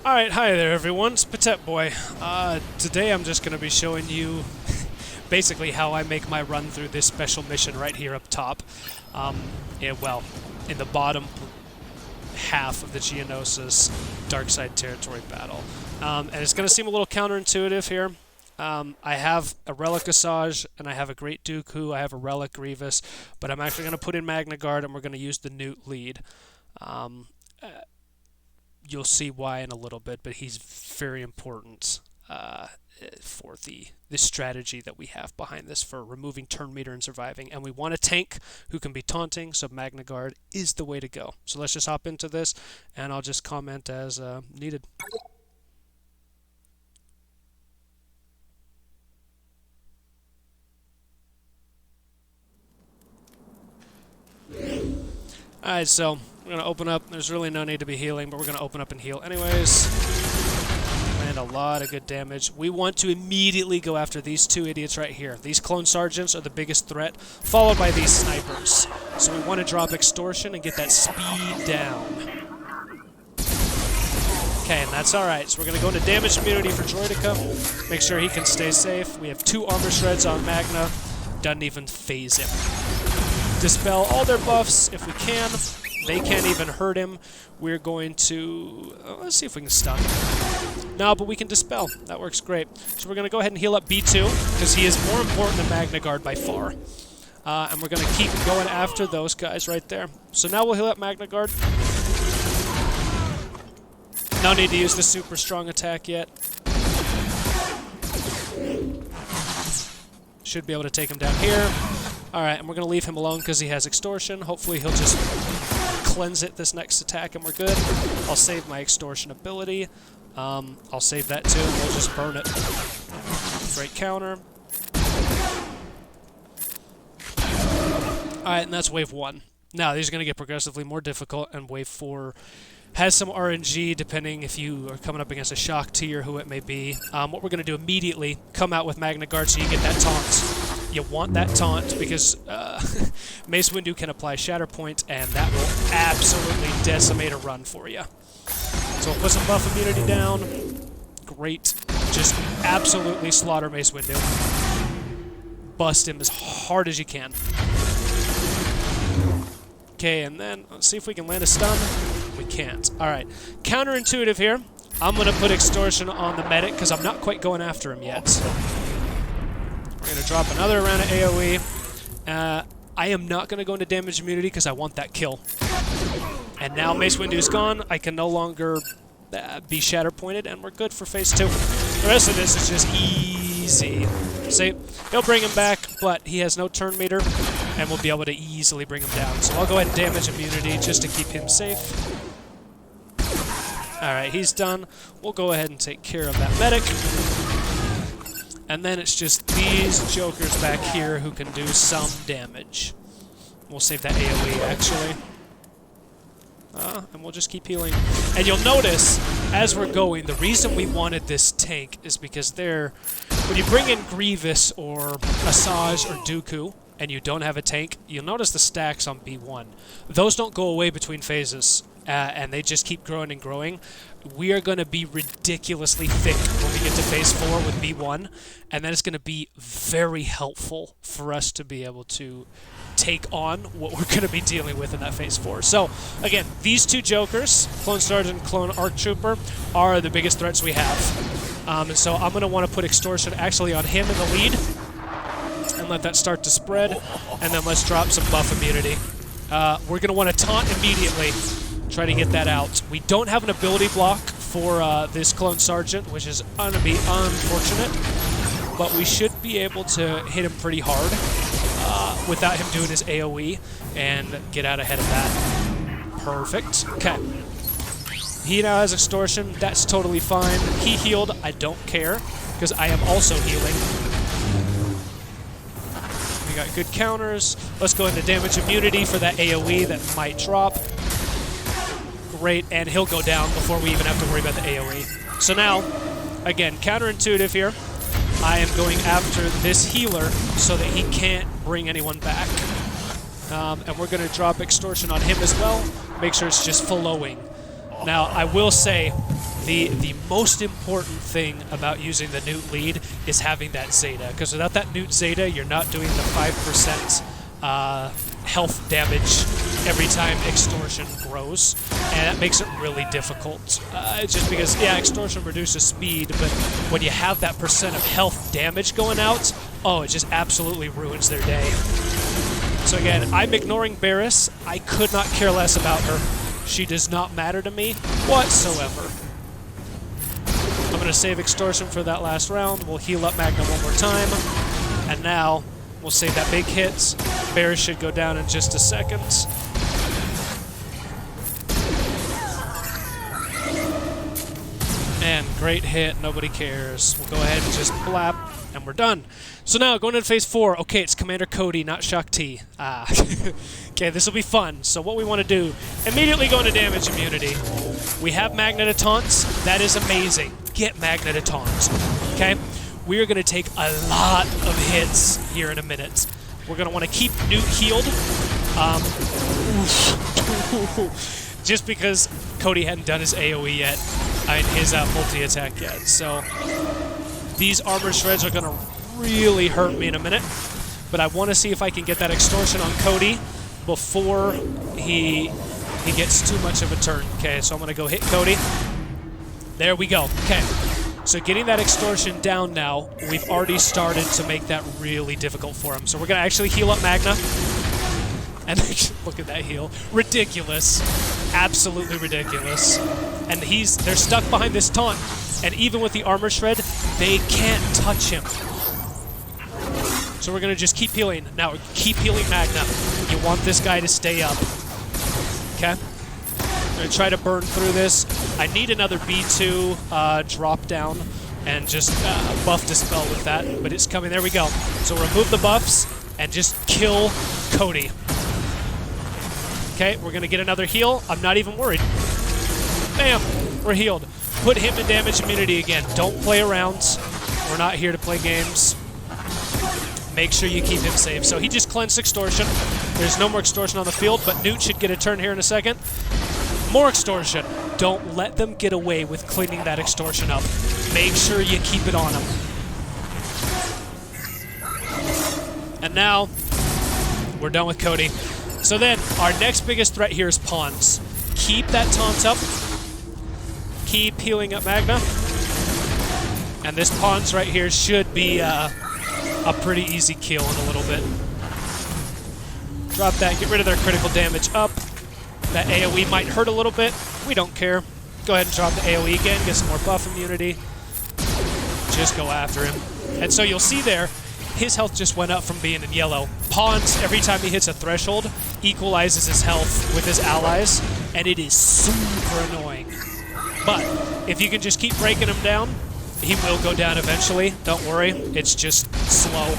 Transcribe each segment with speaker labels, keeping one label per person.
Speaker 1: Alright, hi there everyone, it's Petite Boy. Today I'm just going to be showing you basically how I make my run through this special mission right here up top. Well, in the bottom half of the Geonosis Dark Side Territory battle. And it's going to seem a little counterintuitive here. I have a Relic Asajj, and I have a Great Dooku, I have a Relic Grievous, but I'm actually going to put in MagnaGuard, and we're going to use the Nute Lead. You'll see why in a little bit, but he's very important for the strategy that we have behind this for removing turn meter and surviving. And we want a tank who can be taunting, so MagnaGuard is the way to go. So let's just hop into this, and I'll just comment as needed. Alright, so we're going to open up. There's really no need to be healing, but we're going to open up and heal anyways. Land a lot of good damage. We want to immediately go after these two idiots right here. These clone sergeants are the biggest threat, followed by these snipers. So we want to drop extortion and get that speed down. Okay, and that's alright. So we're going to go into damage immunity for Droideka. Make sure he can stay safe. We have 2 armor shreds on Magna. Doesn't even phase him. Dispel all their buffs if we can. They can't even hurt him. We're going to... let's see if we can stun. No, but we can dispel. That works great. So we're going to go ahead and heal up B2, because he is more important than MagnaGuard by far. And we're going to keep going after those guys right there. So now we'll heal up MagnaGuard. No need to use the super strong attack yet. Should be able to take him down here. Alright, and we're going to leave him alone because he has extortion. Hopefully he'll just cleanse it this next attack and we're good. I'll save my extortion ability. I'll save that too, and we'll just burn it. Great counter. Alright, and that's wave 1. Now, these are going to get progressively more difficult, and wave 4 has some RNG, depending if you are coming up against a shock tier, who it may be. What we're going to do immediately, come out with MagnaGuard so you get that taunt. You want that taunt because Mace Windu can apply Shatterpoint, and that will absolutely decimate a run for you. So we'll put some buff immunity down. Great. Just absolutely slaughter Mace Windu. Bust him as hard as you can. Okay, and then let's see if we can land a stun. We can't. Alright. Counterintuitive here. I'm going to put extortion on the medic because I'm not quite going after him yet. We're going to drop another round of AoE. I am not going to go into damage immunity because I want that kill. And now Mace Windu's gone. I can no longer be Shatterpointed, and we're good for phase 2. The rest of this is just easy. See, he'll bring him back, but he has no turn meter, and we'll be able to easily bring him down. So I'll go ahead and damage immunity just to keep him safe. Alright, he's done. We'll go ahead and take care of that medic. And then it's just these jokers back here who can do some damage. We'll save that AoE, actually. And we'll just keep healing. And you'll notice, as we're going, the reason we wanted this tank is because when you bring in Grievous or Asajj or Dooku, and you don't have a tank, you'll notice the stacks on B1. Those don't go away between phases, and they just keep growing and growing. We are going to be ridiculously thick when we get to phase 4 with B1, and that is going to be very helpful for us to be able to take on what we're going to be dealing with in that phase 4. So, again, these 2 jokers, Clone Sergeant and Clone Arc Trooper, are the biggest threats we have. And so I'm going to want to put extortion actually on him in the lead, and let that start to spread, and then let's drop some buff immunity. We're going to want to taunt immediately, try to get that out. We don't have an ability block for this Clone Sergeant, which is going to be unfortunate, but we should be able to hit him pretty hard without him doing his AoE and get out ahead of that. Perfect. Okay. He now has extortion. That's totally fine. He healed. I don't care, because I am also healing. We got good counters. Let's go into damage immunity for that AoE that might drop. Great, and he'll go down before we even have to worry about the AoE. So now, again, counterintuitive here. I am going after this healer so that he can't bring anyone back. And we're going to drop extortion on him as well. Make sure it's just flowing. Now, I will say, the most important thing about using the Nute Lead is having that Zeta, because without that Nute Zeta, you're not doing the 5% health damage every time Extortion grows, and that makes it really difficult. Just because, yeah, Extortion reduces speed, but when you have that percent of health damage going out, oh, it just absolutely ruins their day. So again, I'm ignoring Barris. I could not care less about her. She does not matter to me whatsoever. I'm going to save Extortion for that last round. We'll heal up Magna one more time. And now, we'll save that big hit. Barris should go down in just a second. And great hit, nobody cares. We'll go ahead and just blap, and we're done. So now, going into phase 4, okay, it's Commander Cody, not Shakti. Okay, this will be fun. So what we want to do, immediately go into damage immunity. We have Magna to taunts, that is amazing. Get Magna to taunts, okay? We are going to take a lot of hits here in a minute. We're going to want to keep Nute healed. Just because Cody hadn't done his AoE yet, his multi-attack yet. So these armor shreds are going to really hurt me in a minute. But I want to see if I can get that Extortion on Cody before he gets too much of a turn. Okay, so I'm going to go hit Cody. There we go. Okay. So getting that Extortion down now, we've already started to make that really difficult for him. So we're going to actually heal up Magna. And look at that heal. Ridiculous. Absolutely ridiculous. And they're stuck behind this taunt. And even with the armor shred, they can't touch him. So we're going to just keep healing. Now, keep healing Magna. You want this guy to stay up. Okay? I'm going to try to burn through this. I need another B2 drop down and just buff Dispel with that. But it's coming. There we go. So remove the buffs and just kill Cody. Okay, we're going to get another heal. I'm not even worried. Bam! We're healed. Put him in damage immunity again. Don't play around. We're not here to play games. Make sure you keep him safe. So he just cleansed Extortion. There's no more Extortion on the field, but Nute should get a turn here in a second. More Extortion. Don't let them get away with cleaning that Extortion up. Make sure you keep it on him. And now, we're done with Cody. So then, our next biggest threat here is Pawns. Keep that taunt up. Keep healing up Magna. And this Pawns right here should be a pretty easy kill in a little bit. Drop that, get rid of their critical damage up. That AoE might hurt a little bit. We don't care. Go ahead and drop the AoE again, get some more buff immunity. Just go after him. And so you'll see there, his health just went up from being in yellow. Pawns, every time he hits a threshold, equalizes his health with his allies, and it is super annoying. But if you can just keep breaking him down, he will go down eventually. Don't worry, it's just slow.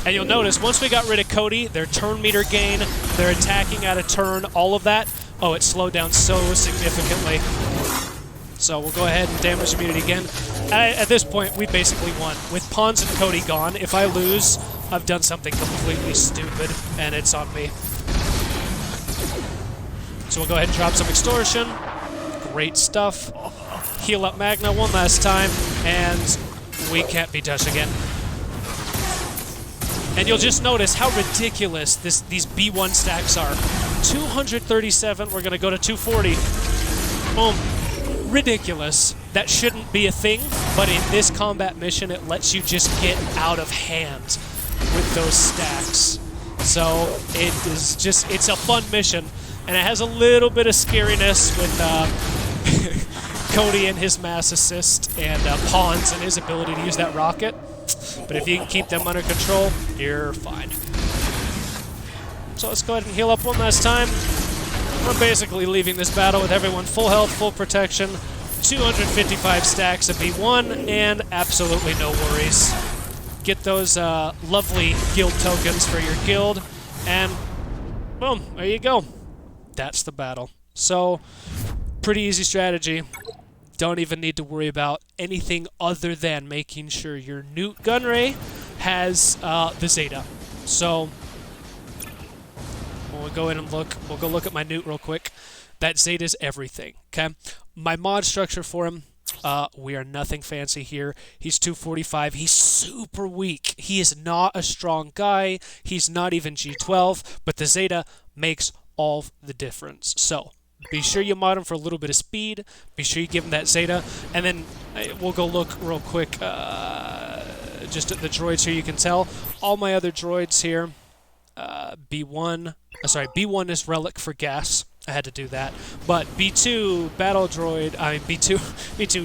Speaker 1: And you'll notice, once we got rid of Cody, their turn meter gain, their attacking out of turn, all of that, oh, it slowed down so significantly. So we'll go ahead and damage immunity again. At this point, we basically won. With Pawns and Cody gone, if I lose, I've done something completely stupid, and it's on me. So we'll go ahead and drop some Extortion. Great stuff. Heal up Magna one last time, and we can't be touched again. And you'll just notice how ridiculous these B1 stacks are. 237, we're going to go to 240. Boom. Ridiculous. That shouldn't be a thing, but in this combat mission, it lets you just get out of hand with those stacks. So it is just, it's a fun mission, and it has a little bit of scariness with Cody and his mass assist, and Pawns and his ability to use that rocket. But if you can keep them under control, you're fine. So let's go ahead and heal up one last time. We're basically leaving this battle with everyone full health, full protection, 255 stacks of B1, and absolutely no worries. Get those lovely guild tokens for your guild, and boom, there you go. That's the battle. So, pretty easy strategy. Don't even need to worry about anything other than making sure your Nute Gunray has the Zeta. So, we'll go in and look. We'll go look at my Nute real quick. that Zeta's everything, okay? My mod structure for him, we are nothing fancy here. He's 245. He's super weak. He is not a strong guy. He's not even G12, but the Zeta makes all the difference. So be sure you mod him for a little bit of speed. Be sure you give him that Zeta. And then we'll go look real quick just at the droids here. You can tell all my other droids here. B1 is relic for gas. I had to do that. But B2, battle droid, B2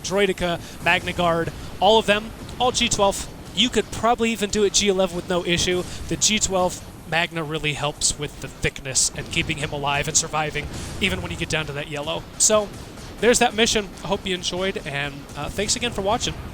Speaker 1: droidica, MagnaGuard, all of them, all G12. You could probably even do it G11 with no issue. The G12 Magna really helps with the thickness and keeping him alive and surviving, even when you get down to that yellow. So there's that mission. I hope you enjoyed, and thanks again for watching.